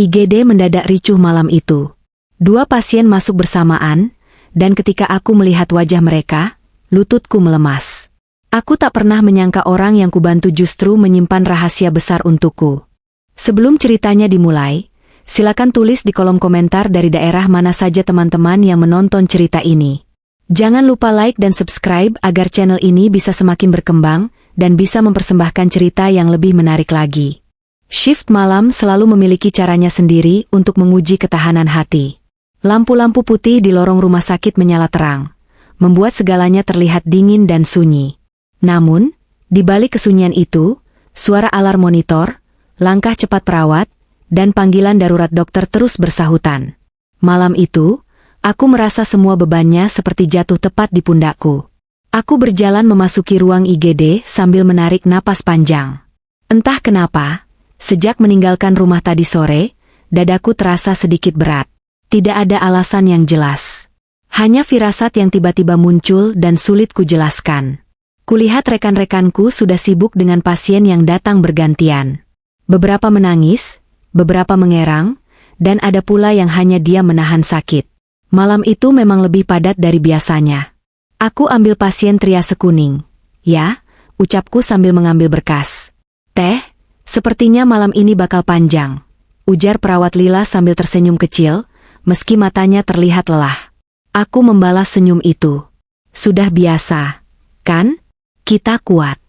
IGD mendadak ricuh malam itu. Dua pasien masuk bersamaan, dan ketika aku melihat wajah mereka, lututku melemas. Aku tak pernah menyangka orang yang kubantu justru menyimpan rahasia besar untukku. Sebelum ceritanya dimulai, silakan tulis di kolom komentar dari daerah mana saja teman-teman yang menonton cerita ini. Jangan lupa like dan subscribe agar channel ini bisa semakin berkembang dan bisa mempersembahkan cerita yang lebih menarik lagi. Shift malam selalu memiliki caranya sendiri untuk menguji ketahanan hati. Lampu-lampu putih di lorong rumah sakit menyala terang, membuat segalanya terlihat dingin dan sunyi. Namun, di balik kesunyian itu, suara alarm monitor, langkah cepat perawat, dan panggilan darurat dokter terus bersahutan. Malam itu, aku merasa semua bebannya seperti jatuh tepat di pundakku. Aku berjalan memasuki ruang IGD sambil menarik napas panjang. Entah kenapa, sejak meninggalkan rumah tadi sore, dadaku terasa sedikit berat. Tidak ada alasan yang jelas. Hanya firasat yang tiba-tiba muncul dan sulit kujelaskan. Kulihat rekan-rekanku sudah sibuk dengan pasien yang datang bergantian. Beberapa menangis, beberapa mengerang, dan ada pula yang hanya diam menahan sakit. Malam itu memang lebih padat dari biasanya. Aku ambil pasien triase kuning. Ya, ucapku sambil mengambil berkas. Teh, sepertinya malam ini bakal panjang, ujar perawat Lila sambil tersenyum kecil, meski matanya terlihat lelah. Aku membalas senyum itu. Sudah biasa, kan? Kita kuat.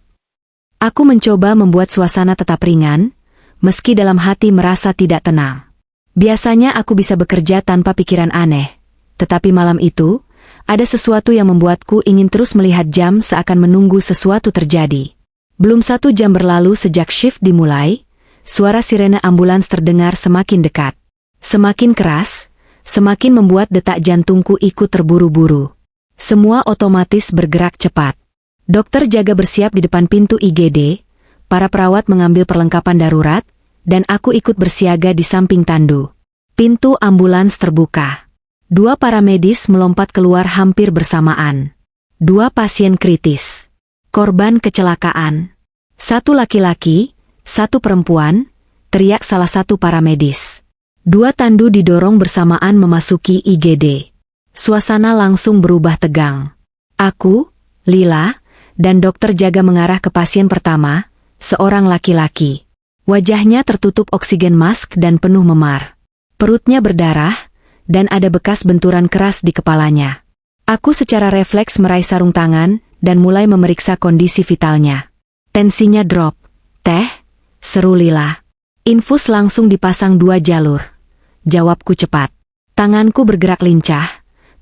Aku mencoba membuat suasana tetap ringan, meski dalam hati merasa tidak tenang. Biasanya aku bisa bekerja tanpa pikiran aneh, tetapi malam itu, ada sesuatu yang membuatku ingin terus melihat jam seakan menunggu sesuatu terjadi. Belum 1 jam berlalu sejak shift dimulai, suara sirene ambulans terdengar semakin dekat. Semakin keras, semakin membuat detak jantungku ikut terburu-buru. Semua otomatis bergerak cepat. Dokter jaga bersiap di depan pintu IGD, para perawat mengambil perlengkapan darurat, dan aku ikut bersiaga di samping tandu. Pintu ambulans terbuka. 2 paramedis melompat keluar hampir bersamaan. 2 pasien kritis. Korban kecelakaan. 1 laki-laki, 1 perempuan, teriak salah satu paramedis. 2 tandu didorong bersamaan memasuki IGD. Suasana langsung berubah tegang. Aku, Lila, dan dokter jaga mengarah ke pasien pertama, seorang laki-laki. Wajahnya tertutup oksigen mask dan penuh memar. Perutnya berdarah, dan ada bekas benturan keras di kepalanya. Aku secara refleks meraih sarung tangan, dan mulai memeriksa kondisi vitalnya. Tensinya drop. Teh, seru Lila. Infus langsung dipasang 2 jalur. Jawabku cepat. Tanganku bergerak lincah,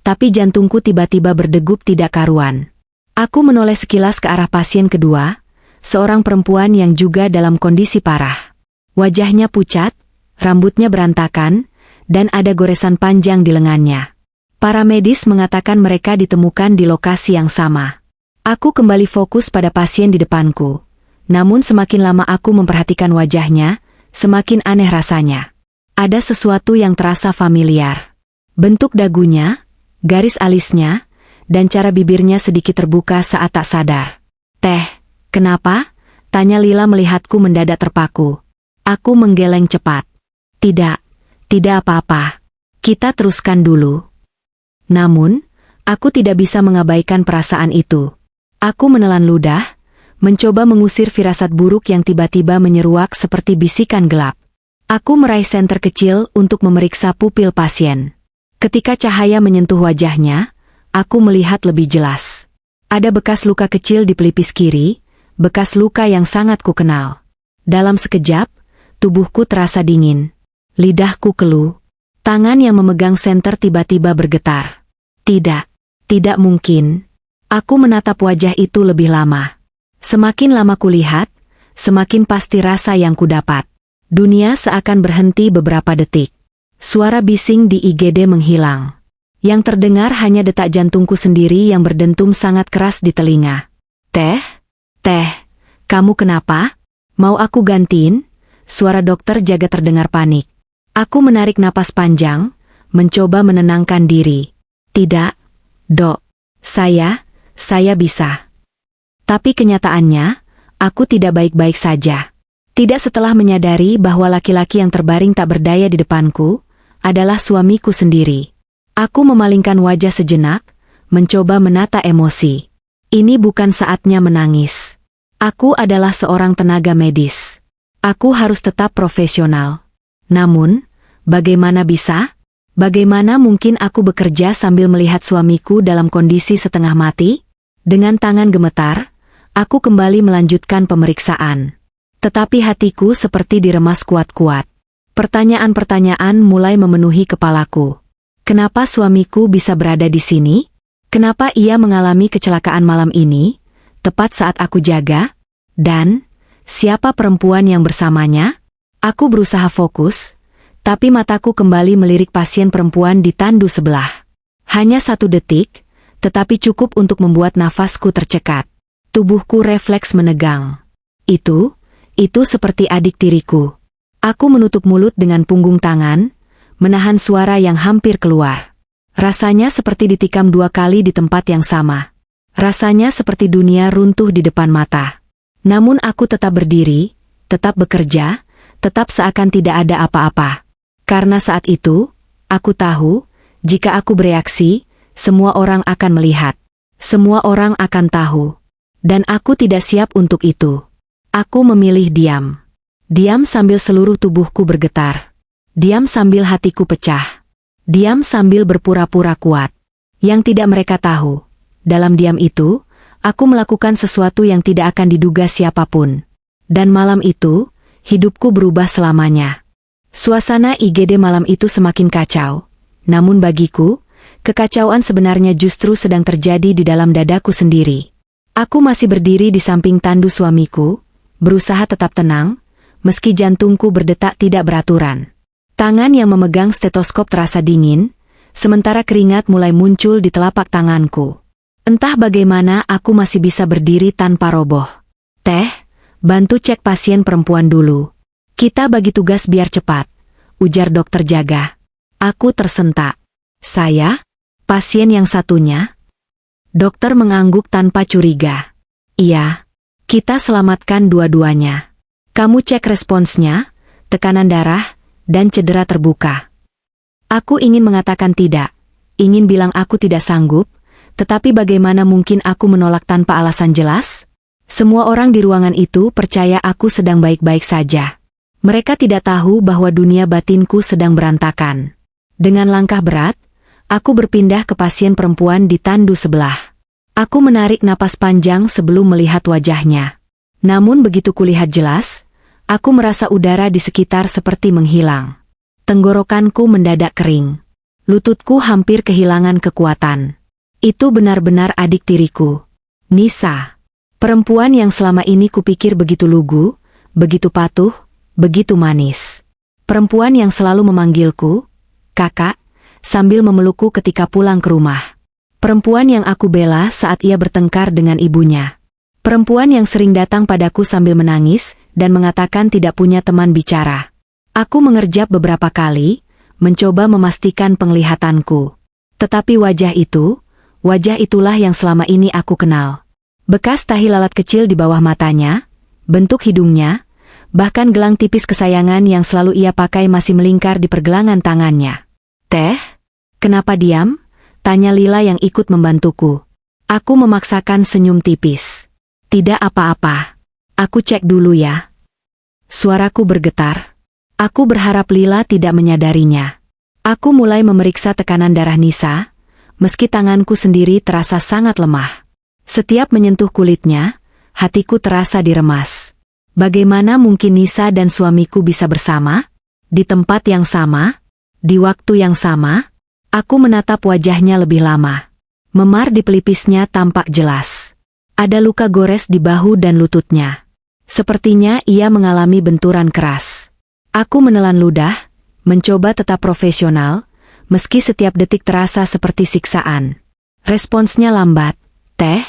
tapi jantungku tiba-tiba berdegup tidak karuan. Aku menoleh sekilas ke arah pasien kedua, seorang perempuan yang juga dalam kondisi parah. Wajahnya pucat, rambutnya berantakan, dan ada goresan panjang di lengannya. Para medis mengatakan mereka ditemukan di lokasi yang sama. Aku kembali fokus pada pasien di depanku. Namun semakin lama aku memperhatikan wajahnya, semakin aneh rasanya. Ada sesuatu yang terasa familiar. Bentuk dagunya, garis alisnya, dan cara bibirnya sedikit terbuka saat tak sadar. Teh, kenapa? Tanya Lila melihatku mendadak terpaku. Aku menggeleng cepat. Tidak apa-apa. Kita teruskan dulu. Namun, aku tidak bisa mengabaikan perasaan itu. Aku menelan ludah, mencoba mengusir firasat buruk yang tiba-tiba menyeruak seperti bisikan gelap. Aku meraih senter kecil untuk memeriksa pupil pasien. Ketika cahaya menyentuh wajahnya, aku melihat lebih jelas. Ada bekas luka kecil di pelipis kiri, bekas luka yang sangat kukenal. Dalam sekejap, tubuhku terasa dingin. Lidahku keluh. Tangan yang memegang senter tiba-tiba bergetar. Tidak mungkin. Aku menatap wajah itu lebih lama. Semakin lama kulihat, semakin pasti rasa yang kudapat. Dunia seakan berhenti beberapa detik. Suara bising di IGD menghilang. Yang terdengar hanya detak jantungku sendiri yang berdentum sangat keras di telinga. Teh, kamu kenapa? Mau aku gantiin? Suara dokter jaga terdengar panik. Aku menarik napas panjang, mencoba menenangkan diri. Tidak, Dok. Saya bisa. Tapi kenyataannya, aku tidak baik-baik saja. Tidak setelah menyadari bahwa laki-laki yang terbaring tak berdaya di depanku adalah suamiku sendiri. Aku memalingkan wajah sejenak, mencoba menata emosi. Ini bukan saatnya menangis. Aku adalah seorang tenaga medis. Aku harus tetap profesional. Namun, bagaimana bisa? Bagaimana mungkin aku bekerja sambil melihat suamiku dalam kondisi setengah mati? Dengan tangan gemetar, aku kembali melanjutkan pemeriksaan. Tetapi hatiku seperti diremas kuat-kuat. Pertanyaan-pertanyaan mulai memenuhi kepalaku. Kenapa suamiku bisa berada di sini? Kenapa ia mengalami kecelakaan malam ini, tepat saat aku jaga? Dan, siapa perempuan yang bersamanya? Aku berusaha fokus, tapi mataku kembali melirik pasien perempuan di tandu sebelah. Hanya 1 detik, tetapi cukup untuk membuat nafasku tercekat. Tubuhku refleks menegang. Itu seperti adik tiriku. Aku menutup mulut dengan punggung tangan, menahan suara yang hampir keluar. Rasanya seperti ditikam 2 kali di tempat yang sama. Rasanya seperti dunia runtuh di depan mata. Namun aku tetap berdiri, tetap bekerja, tetap seakan tidak ada apa-apa. Karena saat itu, aku tahu, jika aku bereaksi, semua orang akan melihat. Semua orang akan tahu. Dan aku tidak siap untuk itu. Aku memilih diam. Diam sambil seluruh tubuhku bergetar. Diam sambil hatiku pecah. Diam sambil berpura-pura kuat. Yang tidak mereka tahu, dalam diam itu, aku melakukan sesuatu yang tidak akan diduga siapapun. Dan malam itu, hidupku berubah selamanya. Suasana IGD malam itu semakin kacau. Namun bagiku, kekacauan sebenarnya justru sedang terjadi di dalam dadaku sendiri. Aku masih berdiri di samping tandu suamiku, berusaha tetap tenang, meski jantungku berdetak tidak beraturan. Tangan yang memegang stetoskop terasa dingin, sementara keringat mulai muncul di telapak tanganku. Entah bagaimana aku masih bisa berdiri tanpa roboh. "Teh, bantu cek pasien perempuan dulu. Kita bagi tugas biar cepat," ujar dokter jaga. Aku tersentak. "Saya? Pasien yang satunya?" Dokter mengangguk tanpa curiga. "Iya. Kita selamatkan dua-duanya. Kamu cek responsnya, tekanan darah, dan cedera terbuka." Aku ingin mengatakan tidak, ingin bilang aku tidak sanggup, tetapi bagaimana mungkin aku menolak tanpa alasan jelas? Semua orang di ruangan itu percaya aku sedang baik-baik saja. Mereka tidak tahu bahwa dunia batinku sedang berantakan. Dengan langkah berat, aku berpindah ke pasien perempuan di tandu sebelah. Aku menarik napas panjang sebelum melihat wajahnya. Namun begitu kulihat jelas, aku merasa udara di sekitar seperti menghilang. Tenggorokanku mendadak kering. Lututku hampir kehilangan kekuatan. Itu benar-benar adik tiriku. Nisa. Perempuan yang selama ini kupikir begitu lugu, begitu patuh, begitu manis. Perempuan yang selalu memanggilku, "Kakak," sambil memelukku ketika pulang ke rumah. Perempuan yang aku bela saat ia bertengkar dengan ibunya. Perempuan yang sering datang padaku sambil menangis dan mengatakan tidak punya teman bicara. Aku mengerjap beberapa kali, mencoba memastikan penglihatanku. Tetapi wajah itulah yang selama ini aku kenal. Bekas tahi lalat kecil di bawah matanya, bentuk hidungnya, bahkan gelang tipis kesayangan yang selalu ia pakai masih melingkar di pergelangan tangannya. "Teh, kenapa diam?" tanya Lila yang ikut membantuku. Aku memaksakan senyum tipis. "Tidak apa-apa. Aku cek dulu ya." Suaraku bergetar. Aku berharap Lila tidak menyadarinya. Aku mulai memeriksa tekanan darah Nisa, meski tanganku sendiri terasa sangat lemah. Setiap menyentuh kulitnya, hatiku terasa diremas. Bagaimana mungkin Nisa dan suamiku bisa bersama? Di tempat yang sama? Di waktu yang sama? Aku menatap wajahnya lebih lama. Memar di pelipisnya tampak jelas. Ada luka gores di bahu dan lututnya. Sepertinya ia mengalami benturan keras. Aku menelan ludah, mencoba tetap profesional, meski setiap detik terasa seperti siksaan. Responsnya lambat. "Teh,"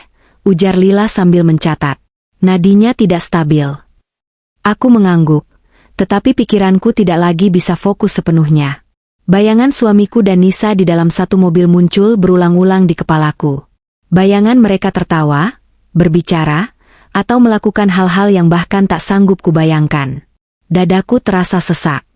ujar Lila sambil mencatat. Nadinya tidak stabil. Aku mengangguk, tetapi pikiranku tidak lagi bisa fokus sepenuhnya. Bayangan suamiku dan Nisa di dalam satu mobil muncul berulang-ulang di kepalaku. Bayangan mereka tertawa, berbicara, atau melakukan hal-hal yang bahkan tak sanggup kubayangkan. Dadaku terasa sesak.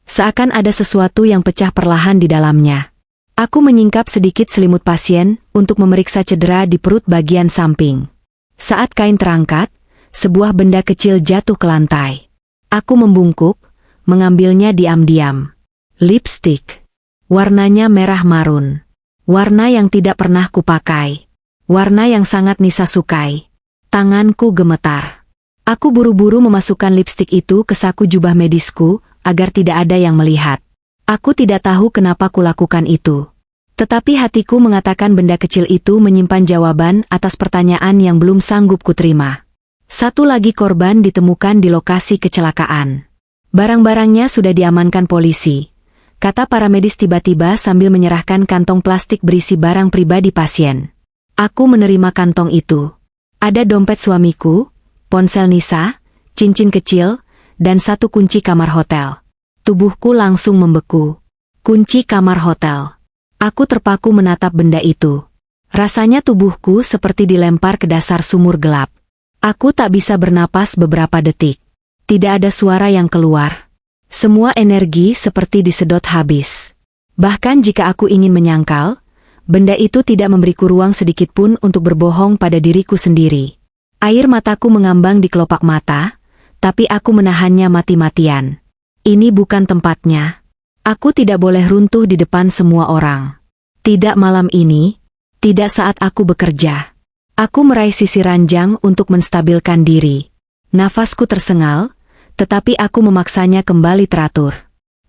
Seakan ada sesuatu yang pecah perlahan di dalamnya. Aku menyingkap sedikit selimut pasien untuk memeriksa cedera di perut bagian samping. Saat kain terangkat, sebuah benda kecil jatuh ke lantai. Aku membungkuk, mengambilnya diam-diam. Lipstik. Warnanya merah marun. Warna yang tidak pernah kupakai. Warna yang sangat Nisa sukai. Tanganku gemetar. Aku buru-buru memasukkan lipstik itu ke saku jubah medisku, agar tidak ada yang melihat. Aku tidak tahu kenapa kulakukan itu. Tetapi hatiku mengatakan benda kecil itu menyimpan jawaban atas pertanyaan yang belum sanggup kuterima. Satu lagi korban ditemukan di lokasi kecelakaan. Barang-barangnya sudah diamankan polisi, kata para medis tiba-tiba sambil menyerahkan kantong plastik berisi barang pribadi pasien. Aku menerima kantong itu. Ada dompet suamiku, ponsel Nisa, cincin kecil, dan satu kunci kamar hotel. Tubuhku langsung membeku. Kunci kamar hotel. Aku terpaku menatap benda itu. Rasanya tubuhku seperti dilempar ke dasar sumur gelap. Aku tak bisa bernapas beberapa detik. Tidak ada suara yang keluar. Semua energi seperti disedot habis. Bahkan jika aku ingin menyangkal, benda itu tidak memberiku ruang sedikitpun untuk berbohong pada diriku sendiri. Air mataku mengambang di kelopak mata, tapi aku menahannya mati-matian. Ini bukan tempatnya. Aku tidak boleh runtuh di depan semua orang. Tidak malam ini, tidak saat aku bekerja. Aku meraih sisi ranjang untuk menstabilkan diri. Nafasku tersengal, tetapi aku memaksanya kembali teratur.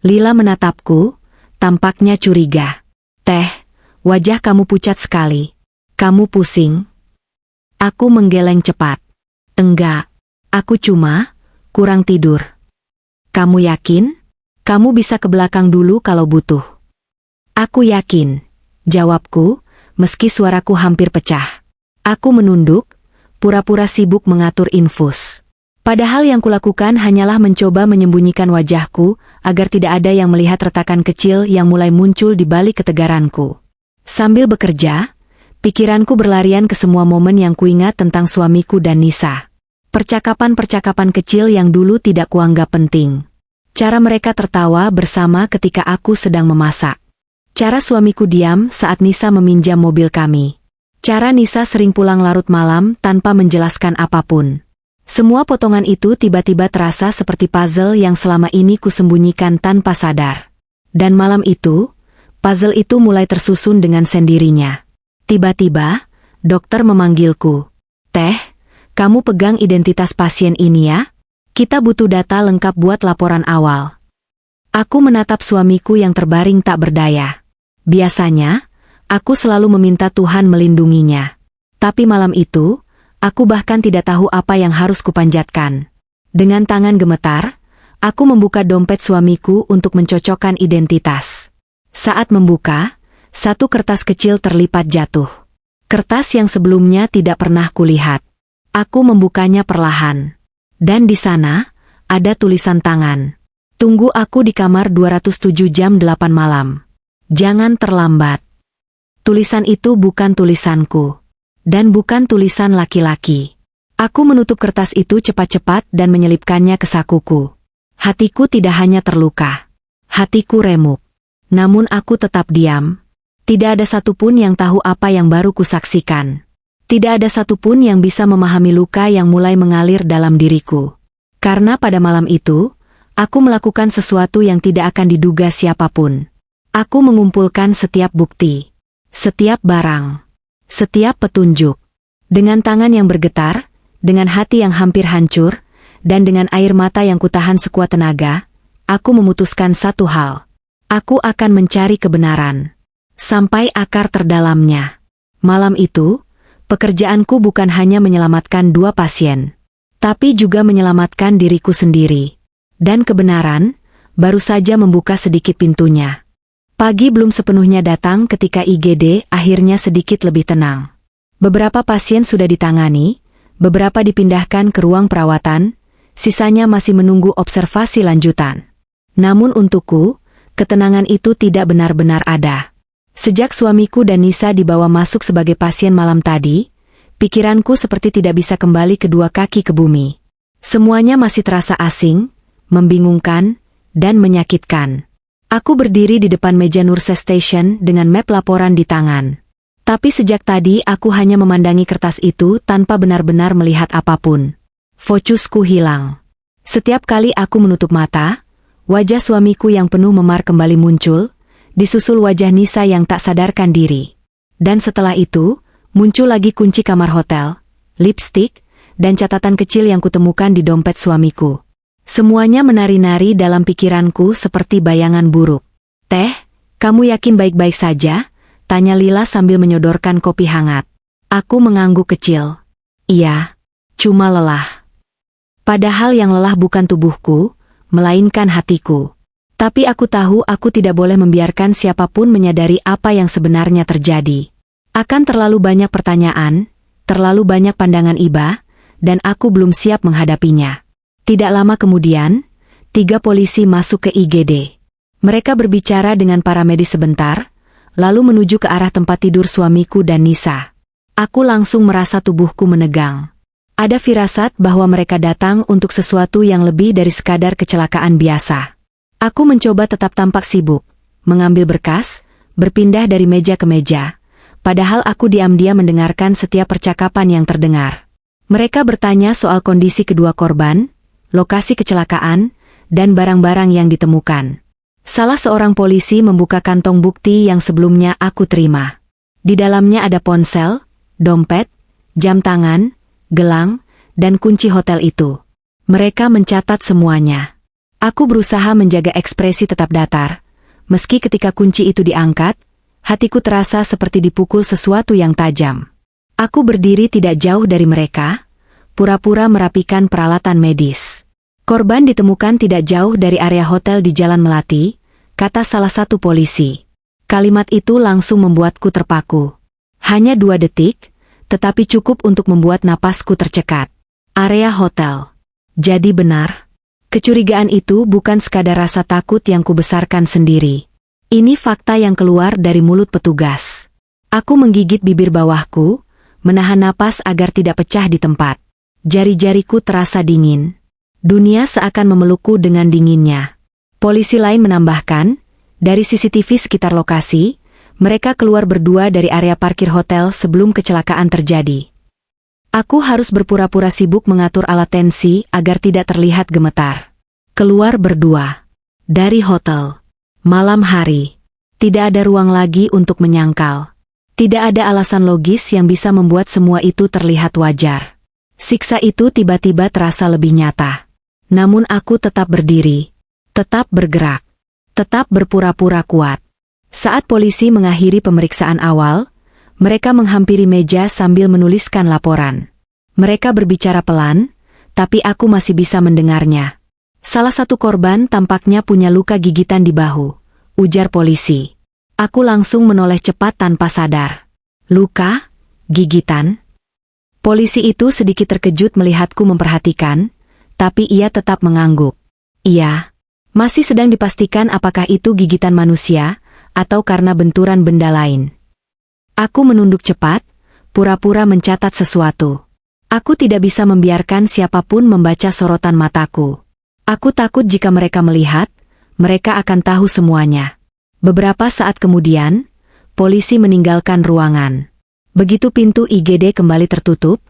Lila menatapku, tampaknya curiga. Teh, wajah kamu pucat sekali. Kamu pusing? Aku menggeleng cepat. Enggak, aku cuma kurang tidur. Kamu yakin? Kamu bisa ke belakang dulu kalau butuh. Aku yakin, jawabku, meski suaraku hampir pecah. Aku menunduk, pura-pura sibuk mengatur infus. Padahal yang kulakukan hanyalah mencoba menyembunyikan wajahku, agar tidak ada yang melihat retakan kecil yang mulai muncul di balik ketegaranku. Sambil bekerja, pikiranku berlarian ke semua momen yang kuingat tentang suamiku dan Nisa. Percakapan-percakapan kecil yang dulu tidak kuanggap penting. Cara mereka tertawa bersama ketika aku sedang memasak. Cara suamiku diam saat Nisa meminjam mobil kami. Cara Nisa sering pulang larut malam tanpa menjelaskan apapun. Semua potongan itu tiba-tiba terasa seperti puzzle yang selama ini kusembunyikan tanpa sadar. Dan malam itu, puzzle itu mulai tersusun dengan sendirinya. Tiba-tiba, dokter memanggilku. Teh, kamu pegang identitas pasien ini ya? Kita butuh data lengkap buat laporan awal. Aku menatap suamiku yang terbaring tak berdaya. Biasanya, aku selalu meminta Tuhan melindunginya. Tapi malam itu, aku bahkan tidak tahu apa yang harus kupanjatkan. Dengan tangan gemetar, aku membuka dompet suamiku untuk mencocokkan identitas. Saat membuka, satu kertas kecil terlipat jatuh. Kertas yang sebelumnya tidak pernah kulihat. Aku membukanya perlahan. Dan di sana, ada tulisan tangan. Tunggu aku di kamar 207 jam 8 malam. Jangan terlambat. Tulisan itu bukan tulisanku. Dan bukan tulisan laki-laki. Aku menutup kertas itu cepat-cepat dan menyelipkannya ke sakuku. Hatiku tidak hanya terluka. Hatiku remuk. Namun aku tetap diam. Tidak ada satupun yang tahu apa yang baru kusaksikan. Tidak ada satupun yang bisa memahami luka yang mulai mengalir dalam diriku. Karena pada malam itu, aku melakukan sesuatu yang tidak akan diduga siapapun. Aku mengumpulkan setiap bukti, setiap barang, setiap petunjuk. Dengan tangan yang bergetar, dengan hati yang hampir hancur, dan dengan air mata yang kutahan sekuat tenaga, aku memutuskan satu hal. Aku akan mencari kebenaran. Sampai akar terdalamnya. Malam itu, pekerjaanku bukan hanya menyelamatkan 2 pasien, tapi juga menyelamatkan diriku sendiri. Dan kebenaran, baru saja membuka sedikit pintunya. Pagi belum sepenuhnya datang ketika IGD akhirnya sedikit lebih tenang. Beberapa pasien sudah ditangani, beberapa dipindahkan ke ruang perawatan, sisanya masih menunggu observasi lanjutan. Namun untukku, ketenangan itu tidak benar-benar ada. Sejak suamiku dan Nisa dibawa masuk sebagai pasien malam tadi, Pikiranku seperti tidak bisa kembali kedua kaki ke bumi. Semuanya masih terasa asing, membingungkan, dan menyakitkan. Aku berdiri di depan meja Nurse Station dengan map laporan di tangan. Tapi sejak tadi aku hanya memandangi kertas itu tanpa benar-benar melihat apapun. Fokusku hilang. Setiap kali aku menutup mata, wajah suamiku yang penuh memar kembali muncul, disusul wajah Nisa yang tak sadarkan diri. Dan setelah itu, muncul lagi kunci kamar hotel, lipstik, dan catatan kecil yang kutemukan di dompet suamiku. Semuanya menari-nari dalam pikiranku seperti bayangan buruk. "Teh, kamu yakin baik-baik saja?" tanya Lila sambil menyodorkan kopi hangat. Aku mengangguk kecil. "Iya, cuma lelah." Padahal yang lelah bukan tubuhku, melainkan hatiku. Tapi aku tahu aku tidak boleh membiarkan siapapun menyadari apa yang sebenarnya terjadi. Akan terlalu banyak pertanyaan, terlalu banyak pandangan iba, dan aku belum siap menghadapinya. Tidak lama kemudian, 3 polisi masuk ke IGD. Mereka berbicara dengan para medis sebentar, lalu menuju ke arah tempat tidur suamiku dan Nisa. Aku langsung merasa tubuhku menegang. Ada firasat bahwa mereka datang untuk sesuatu yang lebih dari sekadar kecelakaan biasa. Aku mencoba tetap tampak sibuk, mengambil berkas, berpindah dari meja ke meja. Padahal aku diam-diam mendengarkan setiap percakapan yang terdengar. Mereka bertanya soal kondisi kedua korban, lokasi kecelakaan, dan barang-barang yang ditemukan. Salah seorang polisi membuka kantong bukti yang sebelumnya aku terima. Di dalamnya ada ponsel, dompet, jam tangan, gelang, dan kunci hotel itu. Mereka mencatat semuanya. Aku berusaha menjaga ekspresi tetap datar, meski ketika kunci itu diangkat, hatiku terasa seperti dipukul sesuatu yang tajam. Aku berdiri tidak jauh dari mereka, pura-pura merapikan peralatan medis. "Korban ditemukan tidak jauh dari area hotel di Jalan Melati," kata salah satu polisi. Kalimat itu langsung membuatku terpaku. Hanya 2 detik, tetapi cukup untuk membuat napasku tercekat. Area hotel. Jadi benar. Kecurigaan itu bukan sekadar rasa takut yang kubesarkan sendiri. Ini fakta yang keluar dari mulut petugas. Aku menggigit bibir bawahku, menahan napas agar tidak pecah di tempat. Jari-jariku terasa dingin. Dunia seakan memelukku dengan dinginnya. Polisi lain menambahkan, dari CCTV sekitar lokasi, mereka keluar berdua dari area parkir hotel sebelum kecelakaan terjadi. Aku harus berpura-pura sibuk mengatur alat tensi agar tidak terlihat gemetar. Keluar berdua. Dari hotel. Malam hari. Tidak ada ruang lagi untuk menyangkal. Tidak ada alasan logis yang bisa membuat semua itu terlihat wajar. Siksa itu tiba-tiba terasa lebih nyata. Namun aku tetap berdiri. Tetap bergerak. Tetap berpura-pura kuat. Saat polisi mengakhiri pemeriksaan awal, mereka menghampiri meja sambil menuliskan laporan. Mereka berbicara pelan, tapi aku masih bisa mendengarnya. "Salah satu korban tampaknya punya luka gigitan di bahu," ujar polisi. Aku langsung menoleh cepat tanpa sadar. "Luka? Gigitan?" Polisi itu sedikit terkejut melihatku memperhatikan, tapi ia tetap mengangguk. "Iya. Masih sedang dipastikan apakah itu gigitan manusia, atau karena benturan benda lain." Aku menunduk cepat, pura-pura mencatat sesuatu. Aku tidak bisa membiarkan siapapun membaca sorotan mataku. Aku takut jika mereka melihat, mereka akan tahu semuanya. Beberapa saat kemudian, polisi meninggalkan ruangan. Begitu pintu IGD kembali tertutup,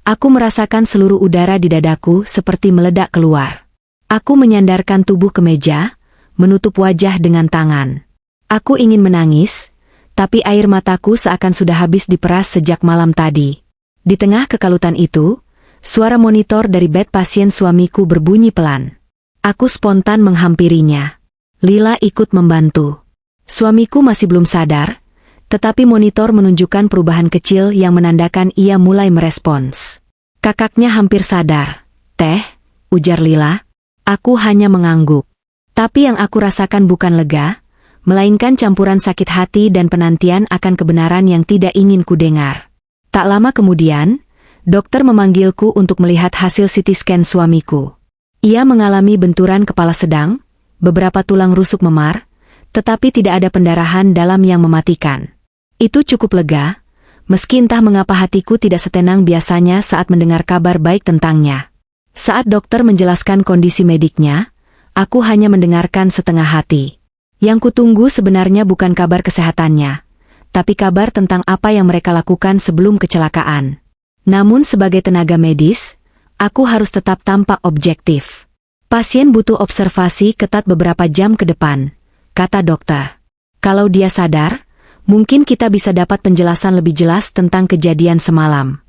aku merasakan seluruh udara di dadaku seperti meledak keluar. Aku menyandarkan tubuh ke meja, menutup wajah dengan tangan. Aku ingin menangis, tapi air mataku seakan sudah habis diperas sejak malam tadi. Di tengah kekalutan itu, suara monitor dari bed pasien suamiku berbunyi pelan. Aku spontan menghampirinya. Lila ikut membantu. Suamiku masih belum sadar, tetapi monitor menunjukkan perubahan kecil yang menandakan ia mulai merespons. "Kakaknya hampir sadar, Teh," ujar Lila. Aku hanya mengangguk. Tapi yang aku rasakan bukan lega, melainkan campuran sakit hati dan penantian akan kebenaran yang tidak ingin ku dengar. Tak lama kemudian, dokter memanggilku untuk melihat hasil CT scan suamiku. Ia mengalami benturan kepala sedang, beberapa tulang rusuk memar, tetapi tidak ada pendarahan dalam yang mematikan. Itu cukup lega, Meski entah mengapa hatiku tidak setenang biasanya saat mendengar kabar baik tentangnya. Saat dokter menjelaskan kondisi mediknya, aku hanya mendengarkan setengah hati. Yang kutunggu sebenarnya bukan kabar kesehatannya, tapi kabar tentang apa yang mereka lakukan sebelum kecelakaan. Namun sebagai tenaga medis, aku harus tetap tampak objektif. Pasien butuh observasi ketat beberapa jam ke depan, kata dokter. Kalau dia sadar, mungkin kita bisa dapat penjelasan lebih jelas tentang kejadian semalam.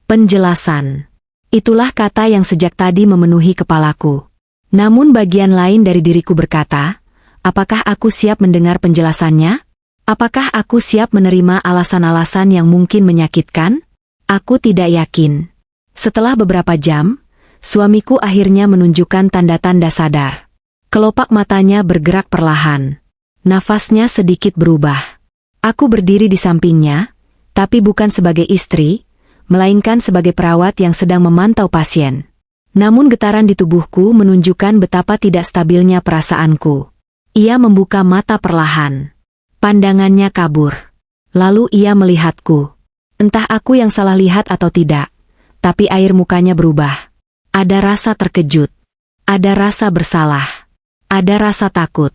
Penjelasan. Itulah kata yang sejak tadi memenuhi kepalaku. Namun bagian lain dari diriku berkata, apakah aku siap mendengar penjelasannya? Apakah aku siap menerima alasan-alasan yang mungkin menyakitkan? Aku tidak yakin. Setelah beberapa jam, suamiku akhirnya menunjukkan tanda-tanda sadar. Kelopak matanya bergerak perlahan. Nafasnya sedikit berubah. Aku berdiri di sampingnya, tapi bukan sebagai istri, melainkan sebagai perawat yang sedang memantau pasien. Namun getaran di tubuhku menunjukkan betapa tidak stabilnya perasaanku. Ia membuka mata perlahan. Pandangannya kabur. Lalu ia melihatku. Entah aku yang salah lihat atau tidak, tapi air mukanya berubah. Ada rasa terkejut. Ada rasa bersalah. Ada rasa takut.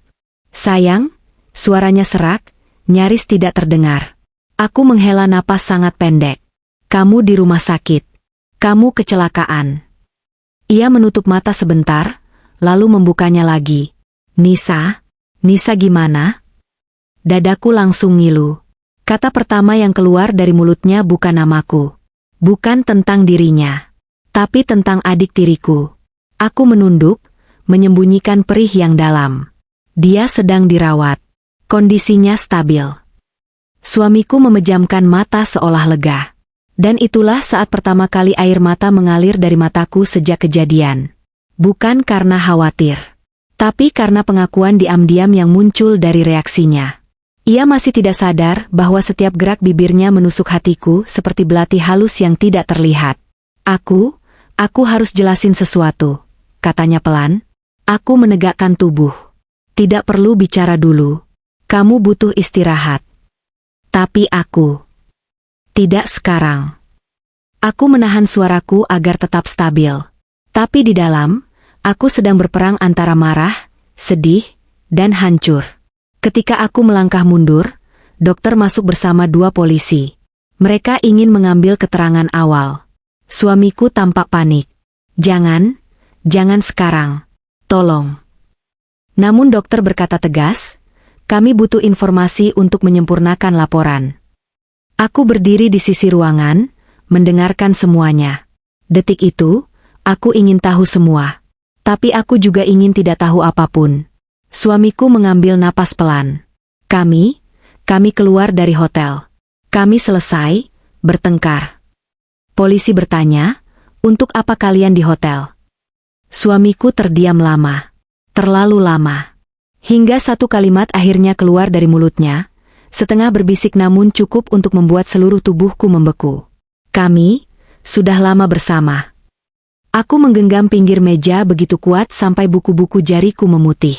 Sayang, suaranya serak, nyaris tidak terdengar. Aku menghela napas sangat pendek. Kamu di rumah sakit. Kamu kecelakaan. Ia menutup mata sebentar, lalu membukanya lagi. Nisa gimana? Dadaku langsung ngilu. Kata pertama yang keluar dari mulutnya bukan namaku. Bukan tentang dirinya. Tapi tentang adik tiriku. Aku menunduk, menyembunyikan perih yang dalam. Dia sedang dirawat. Kondisinya stabil. Suamiku memejamkan mata seolah lega. Dan itulah saat pertama kali air mata mengalir dari mataku sejak kejadian. Bukan karena khawatir, tapi karena pengakuan diam-diam yang muncul dari reaksinya. Ia masih tidak sadar bahwa setiap gerak bibirnya menusuk hatiku seperti belati halus yang tidak terlihat. Aku harus jelasin sesuatu, katanya pelan. Aku menegakkan tubuh. Tidak perlu bicara dulu. Kamu butuh istirahat. Tapi aku... Tidak sekarang. Aku menahan suaraku agar tetap stabil. Tapi di dalam, aku sedang berperang antara marah, sedih, dan hancur. Ketika aku melangkah mundur, dokter masuk bersama 2 polisi. Mereka ingin mengambil keterangan awal. Suamiku tampak panik. Jangan sekarang. Tolong. Namun dokter berkata tegas, kami butuh informasi untuk menyempurnakan laporan. Aku berdiri di sisi ruangan, mendengarkan semuanya. Detik itu, aku ingin tahu semua. Tapi aku juga ingin tidak tahu apapun. Suamiku mengambil napas pelan. Kami keluar dari hotel. Kami selesai, bertengkar. Polisi bertanya, untuk apa kalian di hotel? Suamiku terdiam lama. Terlalu lama. Hingga satu kalimat akhirnya keluar dari mulutnya, setengah berbisik namun cukup untuk membuat seluruh tubuhku membeku. Kami sudah lama bersama. Aku menggenggam pinggir meja begitu kuat sampai buku-buku jariku memutih.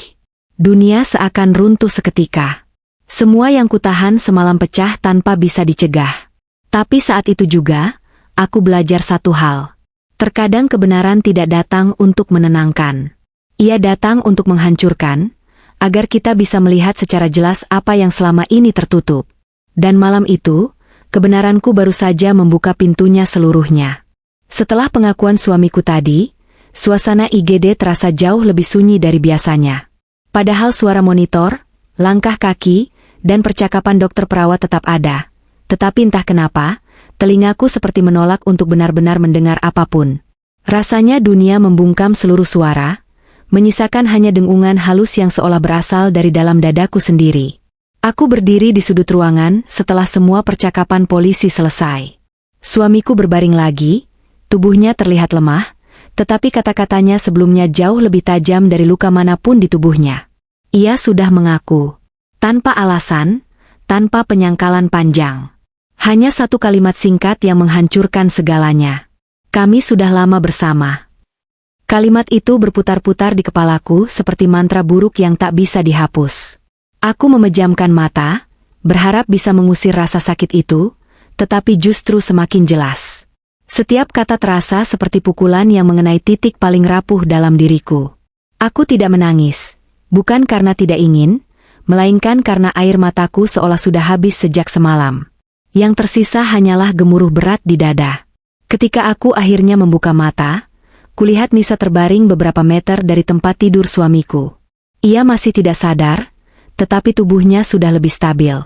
Dunia seakan runtuh seketika. Semua yang kutahan semalam pecah tanpa bisa dicegah. Tapi saat itu juga, aku belajar satu hal. Terkadang kebenaran tidak datang untuk menenangkan. Ia datang untuk menghancurkan, agar kita bisa melihat secara jelas apa yang selama ini tertutup. Dan malam itu, kebenaranku baru saja membuka pintunya seluruhnya. Setelah pengakuan suamiku tadi, suasana IGD terasa jauh lebih sunyi dari biasanya. Padahal suara monitor, langkah kaki, dan percakapan dokter perawat tetap ada. Tetapi entah kenapa, telingaku seperti menolak untuk benar-benar mendengar apapun. Rasanya dunia membungkam seluruh suara, menyisakan hanya dengungan halus yang seolah berasal dari dalam dadaku sendiri. Aku berdiri di sudut ruangan setelah semua percakapan polisi selesai. Suamiku berbaring lagi, tubuhnya terlihat lemah, tetapi kata-katanya sebelumnya jauh lebih tajam dari luka manapun di tubuhnya. Ia sudah mengaku. Tanpa alasan, tanpa penyangkalan panjang. Hanya satu kalimat singkat yang menghancurkan segalanya. Kami sudah lama bersama. Kalimat itu berputar-putar di kepalaku seperti mantra buruk yang tak bisa dihapus. Aku memejamkan mata, berharap bisa mengusir rasa sakit itu, tetapi justru semakin jelas. Setiap kata terasa seperti pukulan yang mengenai titik paling rapuh dalam diriku. Aku tidak menangis, bukan karena tidak ingin, melainkan karena air mataku seolah sudah habis sejak semalam. Yang tersisa hanyalah gemuruh berat di dada. Ketika aku akhirnya membuka mata, kulihat Nisa terbaring beberapa meter dari tempat tidur suamiku. Ia masih tidak sadar, tetapi tubuhnya sudah lebih stabil.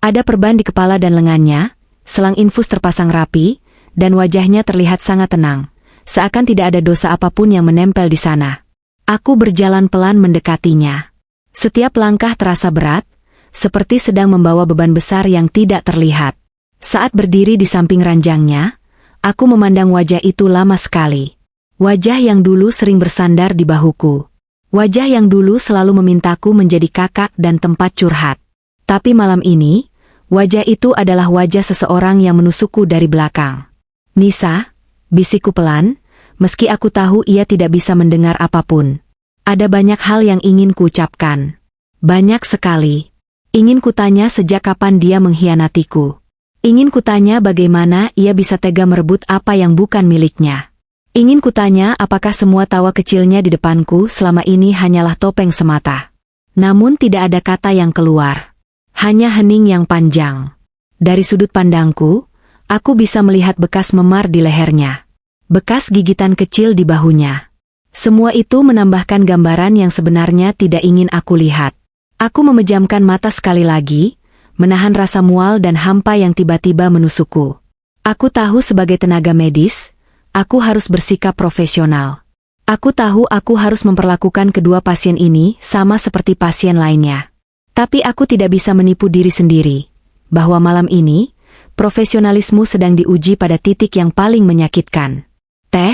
Ada perban di kepala dan lengannya, selang infus terpasang rapi, dan wajahnya terlihat sangat tenang, seakan tidak ada dosa apapun yang menempel di sana. Aku berjalan pelan mendekatinya. Setiap langkah terasa berat, seperti sedang membawa beban besar yang tidak terlihat. Saat berdiri di samping ranjangnya, aku memandang wajah itu lama sekali. Wajah yang dulu sering bersandar di bahuku. Wajah yang dulu selalu memintaku menjadi kakak dan tempat curhat. Tapi malam ini, wajah itu adalah wajah seseorang yang menusukku dari belakang. Nisa, bisikku pelan, meski aku tahu ia tidak bisa mendengar apapun. Ada banyak hal yang ingin kuucapkan. Banyak sekali. Ingin kutanya sejak kapan dia mengkhianatiku. Ingin kutanya bagaimana ia bisa tega merebut apa yang bukan miliknya. Ingin kutanya apakah semua tawa kecilnya di depanku selama ini hanyalah topeng semata. Namun tidak ada kata yang keluar. Hanya hening yang panjang. Dari sudut pandangku, aku bisa melihat bekas memar di lehernya. Bekas gigitan kecil di bahunya. Semua itu menambahkan gambaran yang sebenarnya tidak ingin aku lihat. Aku memejamkan mata sekali lagi, menahan rasa mual dan hampa yang tiba-tiba menusukku. Aku tahu sebagai tenaga medis, aku harus bersikap profesional. Aku tahu aku harus memperlakukan kedua pasien ini sama seperti pasien lainnya. Tapi aku tidak bisa menipu diri sendiri, bahwa malam ini, profesionalismu sedang diuji pada titik yang paling menyakitkan. Teh,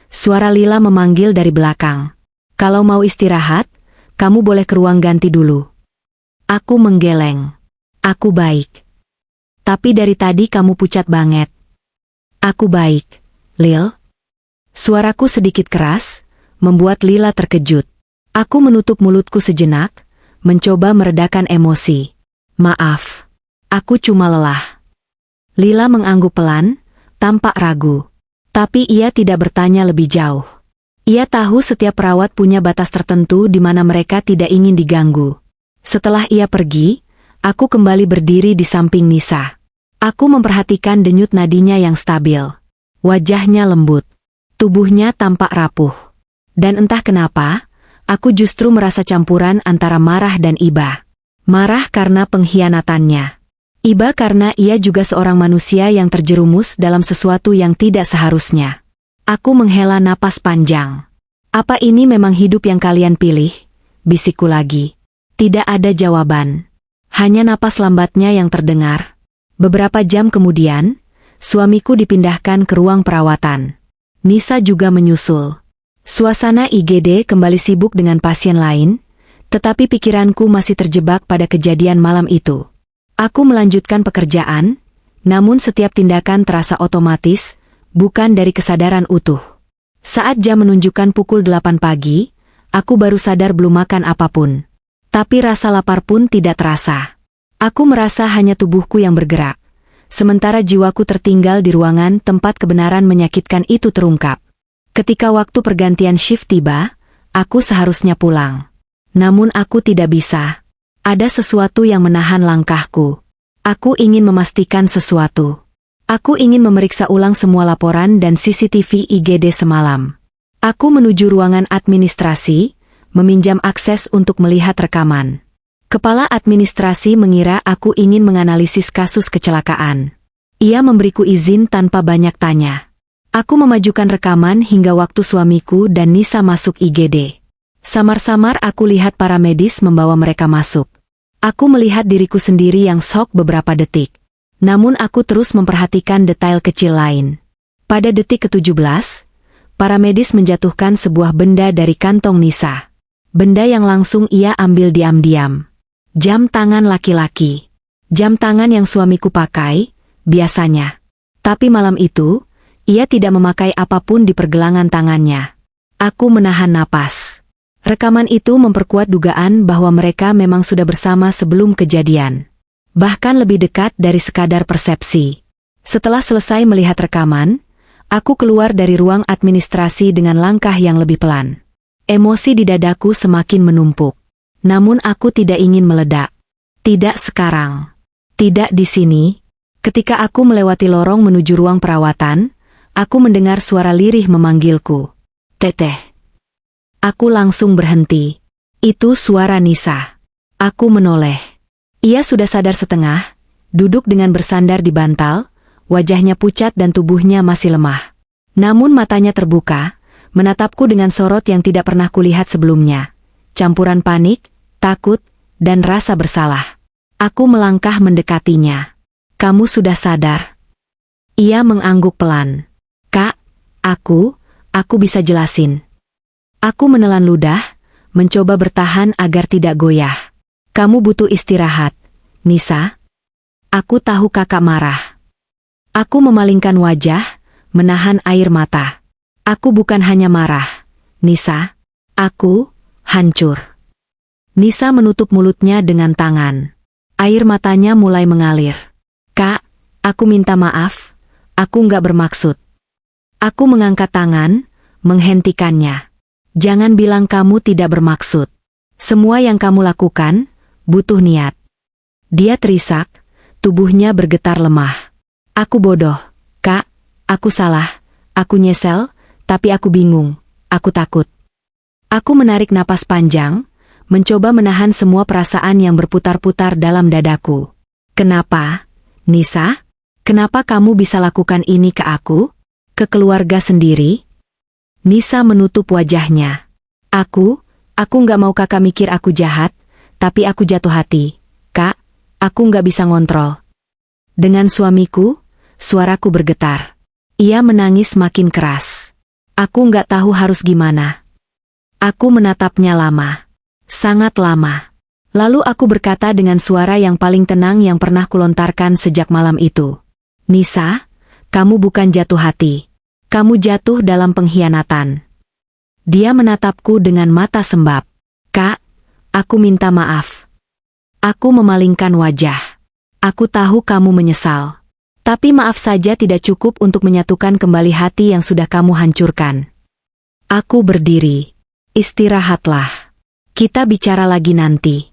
suara Lila memanggil dari belakang. Kalau mau istirahat, kamu boleh ke ruang ganti dulu. Aku menggeleng. Aku baik. Tapi dari tadi kamu pucat banget. Aku baik, Lil. Suaraku sedikit keras, membuat Lila terkejut. Aku menutup mulutku sejenak, mencoba meredakan emosi. Maaf, aku cuma lelah. Lila mengangguk pelan, tampak ragu. Tapi ia tidak bertanya lebih jauh. Ia tahu setiap perawat punya batas tertentu di mana mereka tidak ingin diganggu. Setelah ia pergi, aku kembali berdiri di samping Nisa. Aku memperhatikan denyut nadinya yang stabil. Wajahnya lembut. Tubuhnya tampak rapuh. Dan entah kenapa, aku justru merasa campuran antara marah dan iba. Marah karena pengkhianatannya. Iba karena ia juga seorang manusia yang terjerumus dalam sesuatu yang tidak seharusnya. Aku menghela napas panjang. Apa ini memang hidup yang kalian pilih? Bisikku lagi. Tidak ada jawaban. Hanya napas lambatnya yang terdengar. Beberapa jam kemudian, suamiku dipindahkan ke ruang perawatan. Nisa juga menyusul. Suasana IGD kembali sibuk dengan pasien lain, tetapi pikiranku masih terjebak pada kejadian malam itu. Aku melanjutkan pekerjaan, namun setiap tindakan terasa otomatis, bukan dari kesadaran utuh. Saat jam menunjukkan pukul 8 pagi, aku baru sadar belum makan apapun. Tapi rasa lapar pun tidak terasa. Aku merasa hanya tubuhku yang bergerak, sementara jiwaku tertinggal di ruangan tempat kebenaran menyakitkan itu terungkap. Ketika waktu pergantian shift tiba, aku seharusnya pulang. Namun aku tidak bisa. Ada sesuatu yang menahan langkahku. Aku ingin memastikan sesuatu. Aku ingin memeriksa ulang semua laporan dan CCTV IGD semalam. Aku menuju ruangan administrasi, meminjam akses untuk melihat rekaman. Kepala administrasi mengira aku ingin menganalisis kasus kecelakaan. Ia memberiku izin tanpa banyak tanya. Aku memajukan rekaman hingga waktu suamiku dan Nisa masuk IGD. Samar-samar aku lihat para medis membawa mereka masuk. Aku melihat diriku sendiri yang shock beberapa detik. Namun aku terus memperhatikan detail kecil lain. Pada detik ke-17, para medis menjatuhkan sebuah benda dari kantong Nisa. Benda yang langsung ia ambil diam-diam. Jam tangan laki-laki. Jam tangan yang suamiku pakai, biasanya. Tapi malam itu, ia tidak memakai apapun di pergelangan tangannya. Aku menahan napas. Rekaman itu memperkuat dugaan bahwa mereka memang sudah bersama sebelum kejadian. Bahkan lebih dekat dari sekadar persepsi. Setelah selesai melihat rekaman, aku keluar dari ruang administrasi dengan langkah yang lebih pelan. Emosi di dadaku semakin menumpuk. Namun aku tidak ingin meledak. Tidak sekarang. Tidak di sini. Ketika aku melewati lorong menuju ruang perawatan, aku mendengar suara lirih memanggilku. Teteh. Aku langsung berhenti. Itu suara Nisa. Aku menoleh. Ia sudah sadar setengah, duduk dengan bersandar di bantal, wajahnya pucat dan tubuhnya masih lemah. Namun matanya terbuka, menatapku dengan sorot yang tidak pernah kulihat sebelumnya. Campuran panik, takut, dan rasa bersalah. Aku melangkah mendekatinya. Kamu sudah sadar? Ia mengangguk pelan. Kak, aku bisa jelasin. Aku menelan ludah, mencoba bertahan agar tidak goyah. Kamu butuh istirahat, Nisa. Aku tahu kakak marah. Aku memalingkan wajah, menahan air mata. Aku bukan hanya marah, Nisa. Aku hancur. Nisa menutup mulutnya dengan tangan. Air matanya mulai mengalir. Kak, aku minta maaf. Aku nggak bermaksud. Aku mengangkat tangan, menghentikannya. Jangan bilang kamu tidak bermaksud. Semua yang kamu lakukan, butuh niat. Dia terisak, tubuhnya bergetar lemah. Aku bodoh, Kak. Aku salah. Aku nyesel, tapi aku bingung. Aku takut. Aku menarik napas panjang, mencoba menahan semua perasaan yang berputar-putar dalam dadaku. Kenapa, Nisa? Kenapa kamu bisa lakukan ini ke aku? Ke keluarga sendiri? Nisa menutup wajahnya. Aku nggak mau kakak mikir aku jahat, tapi aku jatuh hati. Kak, aku nggak bisa ngontrol. Dengan suamiku, suaraku bergetar. Ia menangis makin keras. Aku nggak tahu harus gimana. Aku menatapnya lama. Sangat lama. Lalu aku berkata dengan suara yang paling tenang yang pernah kulontarkan sejak malam itu. Nisa, kamu bukan jatuh hati. Kamu jatuh dalam pengkhianatan. Dia menatapku dengan mata sembab. Kak, aku minta maaf. Aku memalingkan wajah. Aku tahu kamu menyesal. Tapi maaf saja tidak cukup untuk menyatukan kembali hati yang sudah kamu hancurkan. Aku berdiri. Istirahatlah. Kita bicara lagi nanti.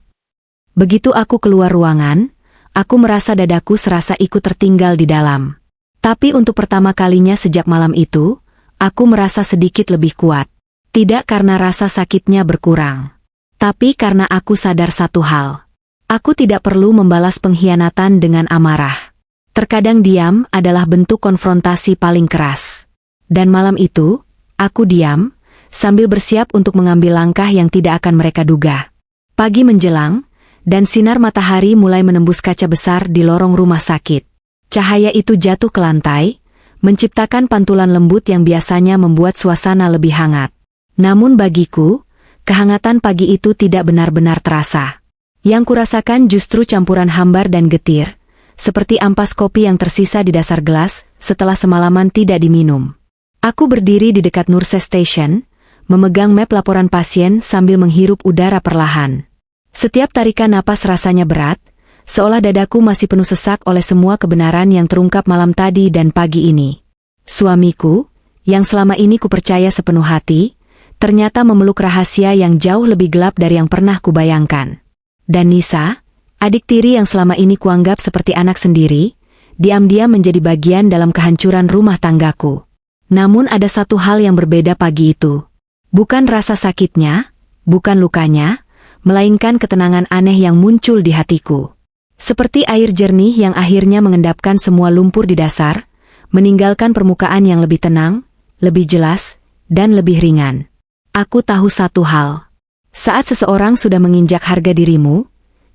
Begitu aku keluar ruangan, aku merasa dadaku serasa ikut tertinggal di dalam. Tapi untuk pertama kalinya sejak malam itu, aku merasa sedikit lebih kuat. Tidak karena rasa sakitnya berkurang. Tapi karena aku sadar satu hal. Aku tidak perlu membalas pengkhianatan dengan amarah. Terkadang diam adalah bentuk konfrontasi paling keras. Dan malam itu, aku diam, sambil bersiap untuk mengambil langkah yang tidak akan mereka duga. Pagi menjelang, dan sinar matahari mulai menembus kaca besar di lorong rumah sakit. Cahaya itu jatuh ke lantai, menciptakan pantulan lembut yang biasanya membuat suasana lebih hangat. Namun bagiku, kehangatan pagi itu tidak benar-benar terasa. Yang kurasakan justru campuran hambar dan getir, seperti ampas kopi yang tersisa di dasar gelas setelah semalaman tidak diminum. Aku berdiri di dekat Nurse Station, memegang map laporan pasien sambil menghirup udara perlahan. Setiap tarikan napas rasanya berat, seolah dadaku masih penuh sesak oleh semua kebenaran yang terungkap malam tadi dan pagi ini. Suamiku, yang selama ini kupercaya sepenuh hati, ternyata memeluk rahasia yang jauh lebih gelap dari yang pernah kubayangkan. Dan Nisa, adik tiri yang selama ini kuanggap seperti anak sendiri, diam-diam menjadi bagian dalam kehancuran rumah tanggaku. Namun ada satu hal yang berbeda pagi itu. Bukan rasa sakitnya, bukan lukanya, melainkan ketenangan aneh yang muncul di hatiku. Seperti air jernih yang akhirnya mengendapkan semua lumpur di dasar, meninggalkan permukaan yang lebih tenang, lebih jelas, dan lebih ringan. Aku tahu satu hal. Saat seseorang sudah menginjak harga dirimu,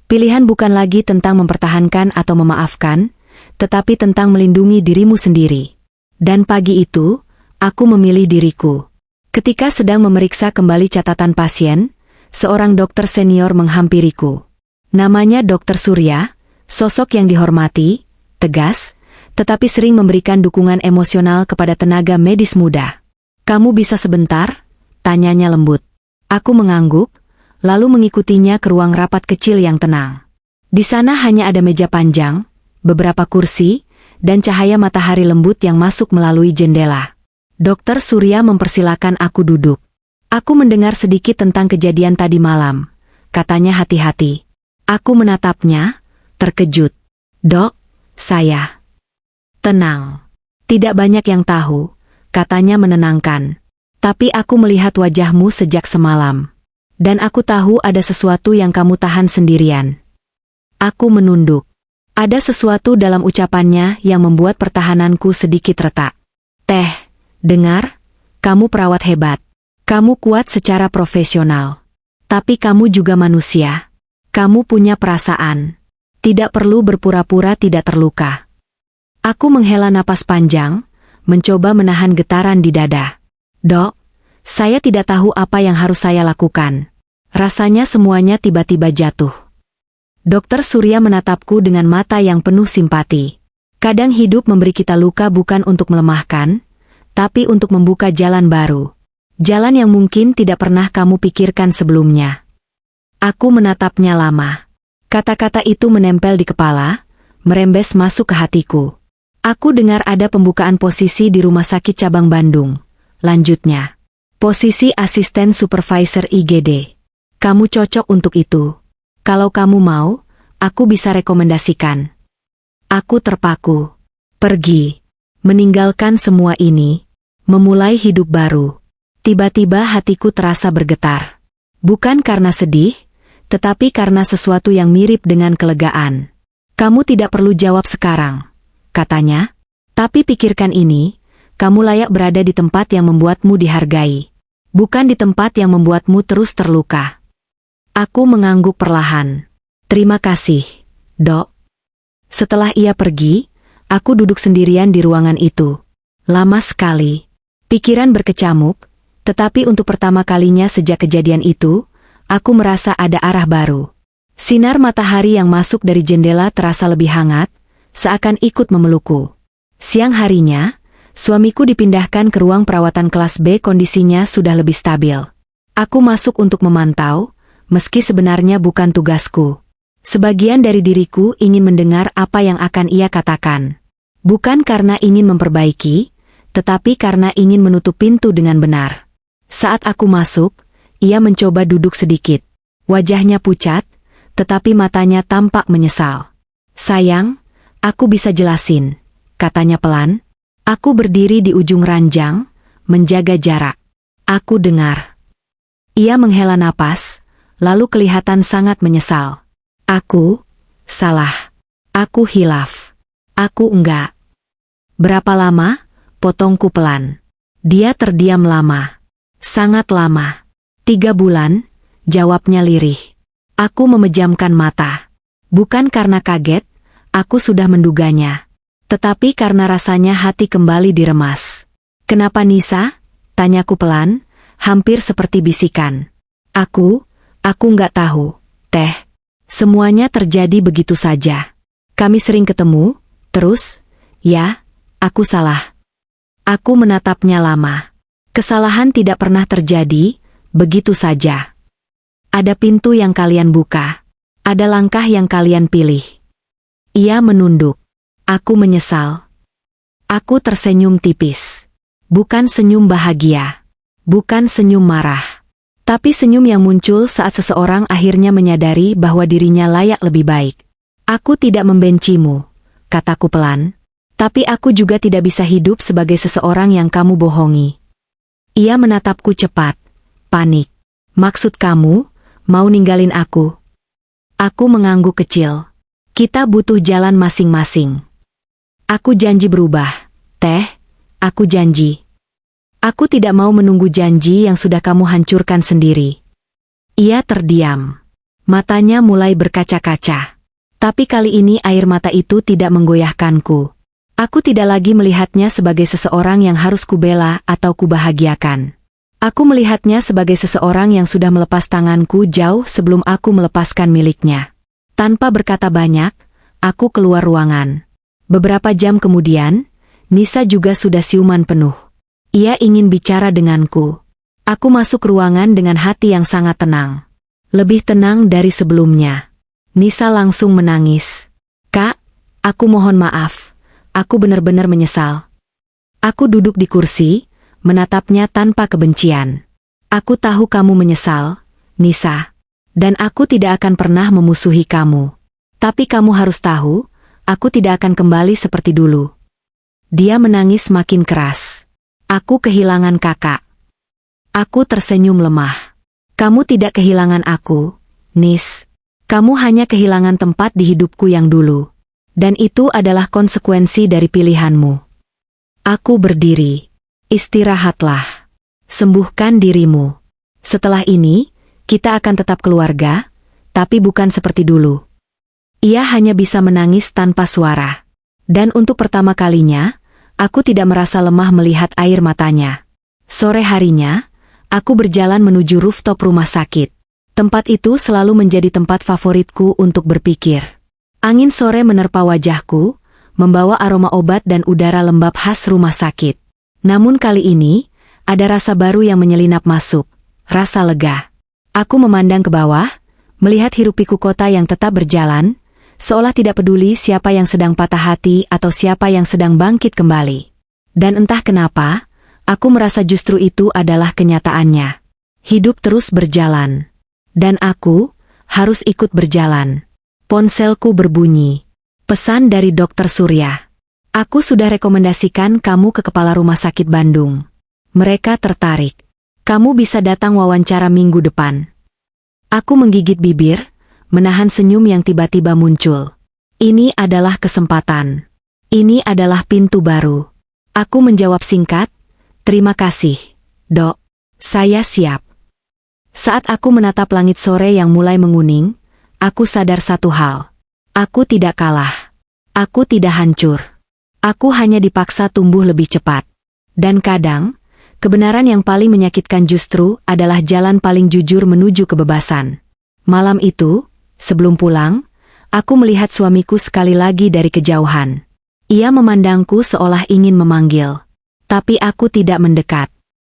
pilihan bukan lagi tentang mempertahankan atau memaafkan, tetapi tentang melindungi dirimu sendiri. Dan pagi itu, aku memilih diriku. Ketika sedang memeriksa kembali catatan pasien, seorang dokter senior menghampiriku. Namanya Dr. Surya, sosok yang dihormati, tegas, tetapi sering memberikan dukungan emosional kepada tenaga medis muda. Kamu bisa sebentar? Tanyanya lembut. Aku mengangguk, lalu mengikutinya ke ruang rapat kecil yang tenang. Di sana hanya ada meja panjang, beberapa kursi, dan cahaya matahari lembut yang masuk melalui jendela. Dokter Surya mempersilakan aku duduk. Aku mendengar sedikit tentang kejadian tadi malam. Katanya hati-hati. Aku menatapnya, terkejut. Dok, saya. Tenang. Tidak banyak yang tahu, katanya menenangkan. Tapi aku melihat wajahmu sejak semalam. Dan aku tahu ada sesuatu yang kamu tahan sendirian. Aku menunduk. Ada sesuatu dalam ucapannya yang membuat pertahananku sedikit retak. Teh, dengar, kamu perawat hebat. Kamu kuat secara profesional. Tapi kamu juga manusia. Kamu punya perasaan. Tidak perlu berpura-pura tidak terluka. Aku menghela napas panjang, mencoba menahan getaran di dada. Dok, saya tidak tahu apa yang harus saya lakukan. Rasanya semuanya tiba-tiba jatuh. Dokter Surya menatapku dengan mata yang penuh simpati. Kadang hidup memberi kita luka bukan untuk melemahkan, tapi untuk membuka jalan baru. Jalan yang mungkin tidak pernah kamu pikirkan sebelumnya. Aku menatapnya lama. Kata-kata itu menempel di kepala, merembes masuk ke hatiku. Aku dengar ada pembukaan posisi di Rumah Sakit Cabang Bandung. Lanjutnya, posisi asisten supervisor IGD. Kamu cocok untuk itu. Kalau kamu mau, aku bisa rekomendasikan. Aku terpaku. Pergi. Meninggalkan semua ini. Memulai hidup baru. Tiba-tiba hatiku terasa bergetar. Bukan karena sedih, tetapi karena sesuatu yang mirip dengan kelegaan. Kamu tidak perlu jawab sekarang, katanya. Tapi pikirkan ini, kamu layak berada di tempat yang membuatmu dihargai. Bukan di tempat yang membuatmu terus terluka. Aku mengangguk perlahan. Terima kasih, Dok. Setelah ia pergi, aku duduk sendirian di ruangan itu. Lama sekali. Pikiran berkecamuk. Tetapi untuk pertama kalinya sejak kejadian itu, aku merasa ada arah baru. Sinar matahari yang masuk dari jendela terasa lebih hangat, seakan ikut memelukku. Siang harinya, suamiku dipindahkan ke ruang perawatan kelas B. Kondisinya sudah lebih stabil. Aku masuk untuk memantau, meski sebenarnya bukan tugasku. Sebagian dari diriku ingin mendengar apa yang akan ia katakan. Bukan karena ingin memperbaiki, tetapi karena ingin menutup pintu dengan benar. Saat aku masuk, ia mencoba duduk sedikit. Wajahnya pucat, tetapi matanya tampak menyesal. Sayang, aku bisa jelasin, katanya pelan. Aku berdiri di ujung ranjang, menjaga jarak. Aku dengar. Ia menghela napas, lalu kelihatan sangat menyesal. Aku salah. Aku hilaf. Aku enggak. Berapa lama? Potongku pelan. Dia terdiam lama. Sangat lama. 3 bulan, jawabnya lirih. Aku memejamkan mata. Bukan karena kaget, aku sudah menduganya. Tetapi karena rasanya hati kembali diremas. Kenapa Nisa? Tanyaku pelan, hampir seperti bisikan. Aku nggak tahu, Teh. Semuanya terjadi begitu saja. Kami sering ketemu, terus, ya, aku salah. Aku menatapnya lama. Kesalahan tidak pernah terjadi, begitu saja. Ada pintu yang kalian buka. Ada langkah yang kalian pilih. Ia menunduk. Aku menyesal. Aku tersenyum tipis. Bukan senyum bahagia. Bukan senyum marah. Tapi senyum yang muncul saat seseorang akhirnya menyadari bahwa dirinya layak lebih baik. Aku tidak membencimu, kataku pelan. Tapi aku juga tidak bisa hidup sebagai seseorang yang kamu bohongi. Ia menatapku cepat. Panik. Maksud kamu, mau ninggalin aku? Aku mengangguk kecil. Kita butuh jalan masing-masing. Aku janji berubah. Teh, aku janji. Aku tidak mau menunggu janji yang sudah kamu hancurkan sendiri. Ia terdiam. Matanya mulai berkaca-kaca. Tapi kali ini air mata itu tidak menggoyahkanku. Aku tidak lagi melihatnya sebagai seseorang yang harus kubela atau kubahagiakan. Aku melihatnya sebagai seseorang yang sudah melepas tanganku jauh sebelum aku melepaskan miliknya. Tanpa berkata banyak, aku keluar ruangan. Beberapa jam kemudian, Nisa juga sudah siuman penuh. Ia ingin bicara denganku. Aku masuk ruangan dengan hati yang sangat tenang. Lebih tenang dari sebelumnya. Nisa langsung menangis. Kak, aku mohon maaf. Aku benar-benar menyesal. Aku duduk di kursi, menatapnya tanpa kebencian. Aku tahu kamu menyesal, Nisa. Dan aku tidak akan pernah memusuhi kamu. Tapi kamu harus tahu, aku tidak akan kembali seperti dulu. Dia menangis makin keras. Aku kehilangan kakak. Aku tersenyum lemah. Kamu tidak kehilangan aku, Nis. Kamu hanya kehilangan tempat di hidupku yang dulu. Dan itu adalah konsekuensi dari pilihanmu. Aku berdiri. Istirahatlah. Sembuhkan dirimu. Setelah ini, kita akan tetap keluarga, tapi bukan seperti dulu. Ia hanya bisa menangis tanpa suara. Dan untuk pertama kalinya, aku tidak merasa lemah melihat air matanya. Sore harinya, aku berjalan menuju rooftop rumah sakit. Tempat itu selalu menjadi tempat favoritku untuk berpikir. Angin sore menerpa wajahku, membawa aroma obat dan udara lembab khas rumah sakit. Namun kali ini, ada rasa baru yang menyelinap masuk, rasa lega. Aku memandang ke bawah, melihat hiruk-pikuk kota yang tetap berjalan, seolah tidak peduli siapa yang sedang patah hati atau siapa yang sedang bangkit kembali. Dan entah kenapa, aku merasa justru itu adalah kenyataannya. Hidup terus berjalan. Dan aku harus ikut berjalan. Ponselku berbunyi. Pesan dari Dokter Surya. Aku sudah rekomendasikan kamu ke Kepala Rumah Sakit Bandung. Mereka tertarik. Kamu bisa datang wawancara minggu depan. Aku menggigit bibir, menahan senyum yang tiba-tiba muncul. Ini adalah kesempatan. Ini adalah pintu baru. Aku menjawab singkat, terima kasih, Dok. Saya siap. Saat aku menatap langit sore yang mulai menguning, aku sadar satu hal. Aku tidak kalah. Aku tidak hancur. Aku hanya dipaksa tumbuh lebih cepat. Dan kadang, kebenaran yang paling menyakitkan justru adalah jalan paling jujur menuju kebebasan. Malam itu, sebelum pulang, aku melihat suamiku sekali lagi dari kejauhan. Ia memandangku seolah ingin memanggil. Tapi aku tidak mendekat.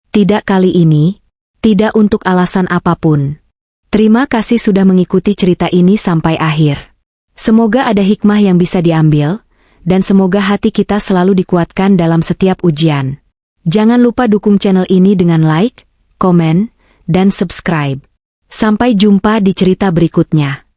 Tidak kali ini, tidak untuk alasan apapun. Terima kasih sudah mengikuti cerita ini sampai akhir. Semoga ada hikmah yang bisa diambil, dan semoga hati kita selalu dikuatkan dalam setiap ujian. Jangan lupa dukung channel ini dengan like, komen, dan subscribe. Sampai jumpa di cerita berikutnya.